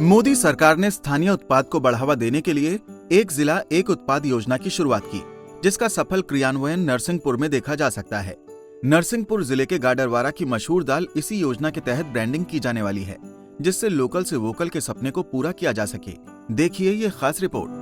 मोदी सरकार ने स्थानीय उत्पाद को बढ़ावा देने के लिए एक जिला एक उत्पाद योजना की शुरुआत की, जिसका सफल क्रियान्वयन नरसिंहपुर में देखा जा सकता है। नरसिंहपुर जिले के गाडरवारा की मशहूर दाल इसी योजना के तहत ब्रांडिंग की जाने वाली है, जिससे लोकल से वोकल के सपने को पूरा किया जा सके। देखिए ये खास रिपोर्ट।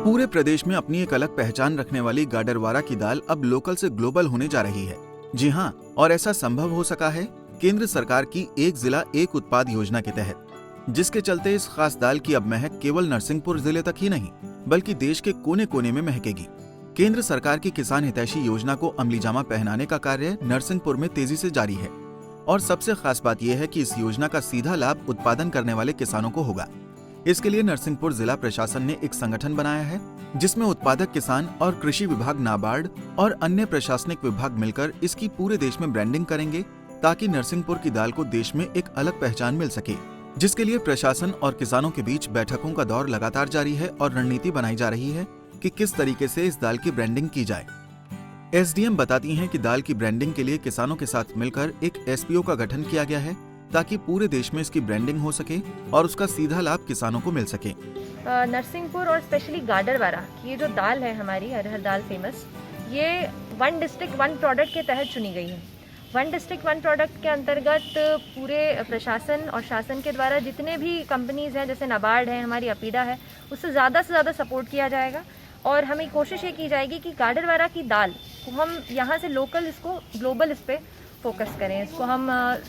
पूरे प्रदेश में अपनी एक अलग पहचान रखने वाली गाडरवारा की दाल अब लोकल से ग्लोबल होने जा रही है। जी हां, और ऐसा संभव हो सका है केंद्र सरकार की एक जिला एक उत्पाद योजना के तहत, जिसके चलते इस खास दाल की अब महक केवल नरसिंहपुर जिले तक ही नहीं बल्कि देश के कोने कोने में महकेगी। केंद्र सरकार की किसान हितैषी योजना को अमली जामा पहनाने का कार्य नरसिंहपुर में तेजी से जारी है और सबसे खास बात यह है कि इस योजना का सीधा लाभ उत्पादन करने वाले किसानों को होगा। इसके लिए नरसिंहपुर जिला प्रशासन ने एक संगठन बनाया है, जिसमें उत्पादक किसान और कृषि विभाग, नाबार्ड और अन्य प्रशासनिक विभाग मिलकर इसकी पूरे देश में ब्रांडिंग करेंगे, ताकि नरसिंहपुर की दाल को देश में एक अलग पहचान मिल सके। जिसके लिए प्रशासन और किसानों के बीच बैठकों का दौर लगातार जारी है और रणनीति बनाई जा रही है कि किस तरीके से इस दाल की ब्रांडिंग की जाए। एसडीएम बताती हैं कि दाल की ब्रांडिंग के लिए किसानों के साथ मिलकर एक एसपीओ का गठन किया गया है, ताकि पूरे देश में इसकी ब्रांडिंग हो सके और उसका सीधा लाभ किसानों को मिल सके। नरसिंहपुर और स्पेशली गाडरवारा की ये जो दाल है हमारी अरहर दाल फेमस, ये वन डिस्ट्रिक्ट वन प्रोडक्ट के तहत चुनी गई है। वन डिस्ट्रिक्ट वन प्रोडक्ट के अंतर्गत पूरे प्रशासन और शासन के द्वारा जितने भी कंपनीज हैं, जैसे नाबार्ड है, हमारी अपीडा है, उससे ज़्यादा सपोर्ट किया जाएगा और हमें कोशिश ये की जाएगी कि गाडरवारा की दाल को हम यहाँ से लोकल इसको ग्लोबल इस पर फोकस करें, इसको हम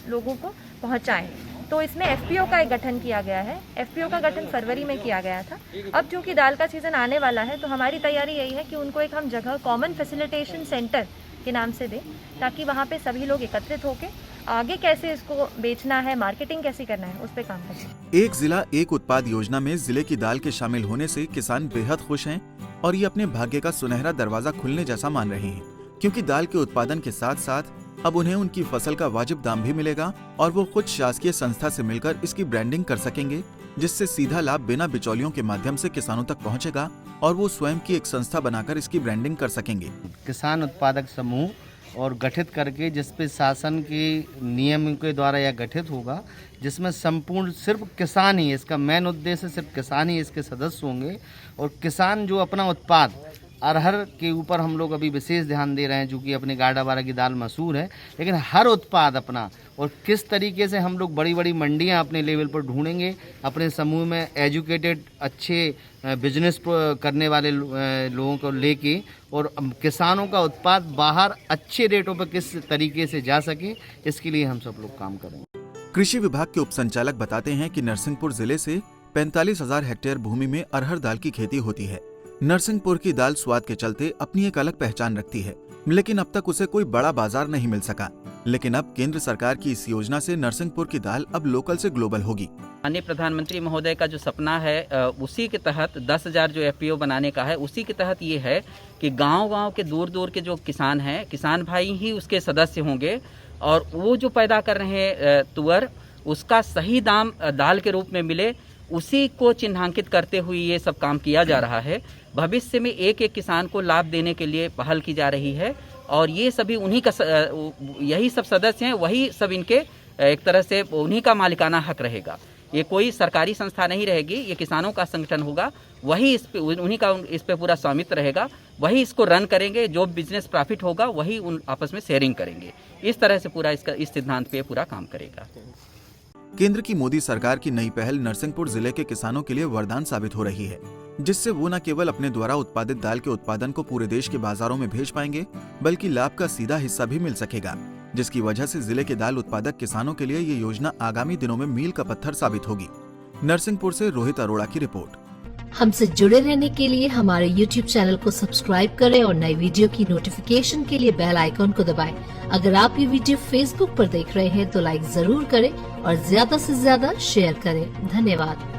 लोगों को पहुँचाएँ। तो इसमें एफपीओ का एक गठन किया गया है। एफपीओ का गठन फरवरी में किया गया था। अब चूँकि दाल का सीज़न आने वाला है, तो हमारी तैयारी यही है कि उनको एक हम जगह कॉमन फैसिलिटेशन सेंटर के नाम से दें, ताकि वहाँ पे सभी लोग एकत्रित होकर आगे कैसे इसको बेचना है, मार्केटिंग कैसे करना है, उस पर काम करें। एक जिला एक उत्पाद योजना में जिले की दाल के शामिल होने से किसान बेहद खुश हैं और ये अपने भाग्य का सुनहरा दरवाजा खुलने जैसा मान रहे हैं, क्योंकि दाल के उत्पादन के साथ साथ अब उन्हें उनकी फसल का वाजिब दाम भी मिलेगा और वो खुद शासकीय संस्था से मिलकर इसकी ब्रांडिंग कर सकेंगे, जिससे सीधा लाभ बिना बिचौलियों के माध्यम से किसानों तक पहुंचेगा और वो स्वयं की एक संस्था बनाकर इसकी ब्रांडिंग कर सकेंगे। किसान उत्पादक समूह और गठित करके, जिसपे शासन के नियम के द्वारा यह गठित होगा, जिसमें संपूर्ण सिर्फ किसान ही, इसका मेन उद्देश्य सिर्फ किसान ही इसके सदस्य होंगे और किसान जो अपना उत्पाद अरहर के ऊपर हम लोग अभी विशेष ध्यान दे रहे हैं, जो कि अपने गाडरवारा की दाल मशहूर है, लेकिन हर उत्पाद अपना और किस तरीके से हम लोग बड़ी बड़ी मंडियां अपने लेवल पर ढूंढेंगे, अपने समूह में एजुकेटेड अच्छे बिजनेस करने वाले लोगों को लेके और किसानों का उत्पाद बाहर अच्छे रेटों पर किस तरीके से जा सके, इसके लिए हम सब लोग काम करेंगे। कृषि विभाग के उप संचालक बताते हैं कि नरसिंहपुर जिले से 45,000 हेक्टेयर भूमि में अरहर दाल की खेती होती है। नरसिंहपुर की दाल स्वाद के चलते अपनी एक अलग पहचान रखती है, लेकिन अब तक उसे कोई बड़ा बाजार नहीं मिल सका। लेकिन अब केंद्र सरकार की इस योजना से नरसिंहपुर की दाल अब लोकल से ग्लोबल होगी। माननीय प्रधानमंत्री महोदय का जो सपना है, उसी के तहत 10,000 जो एफपीओ बनाने का है, उसी के तहत ये है कि गांव-गांव के दूर के जो किसान हैं, किसान भाई ही उसके सदस्य होंगे और वो जो पैदा कर रहे हैं तुअर, उसका सही दाम दाल के रूप में मिले, उसी को चिन्हांकित करते हुए ये सब काम किया जा रहा है। भविष्य में एक एक किसान को लाभ देने के लिए पहल की जा रही है और ये सभी उन्हीं का, यही सब सदस्य हैं, वही सब इनके एक तरह से उन्हीं का मालिकाना हक रहेगा। ये कोई सरकारी संस्था नहीं रहेगी, ये किसानों का संगठन होगा, वही उन्हीं का इस पे पूरा स्वामित्व रहेगा, वही इसको रन करेंगे, जो बिजनेस प्रॉफिट होगा वही उन आपस में शेयरिंग करेंगे। इस तरह से पूरा इस सिद्धांत पे पूरा काम करेगा। केंद्र की मोदी सरकार की नई पहल नरसिंहपुर जिले के किसानों के लिए वरदान साबित हो रही है, जिससे वो न केवल अपने द्वारा उत्पादित दाल के उत्पादन को पूरे देश के बाजारों में भेज पाएंगे, बल्कि लाभ का सीधा हिस्सा भी मिल सकेगा, जिसकी वजह से जिले के दाल उत्पादक किसानों के लिए ये योजना आगामी दिनों में मील का पत्थर साबित होगी। नरसिंहपुर से रोहित अरोड़ा की रिपोर्ट। हमसे जुड़े रहने के लिए हमारे YouTube चैनल को सब्सक्राइब करें और नई वीडियो की नोटिफिकेशन के लिए बेल आइकॉन को दबाएं। अगर आप ये वीडियो Facebook पर देख रहे हैं तो लाइक जरूर करें और ज्यादा से ज्यादा शेयर करें। धन्यवाद।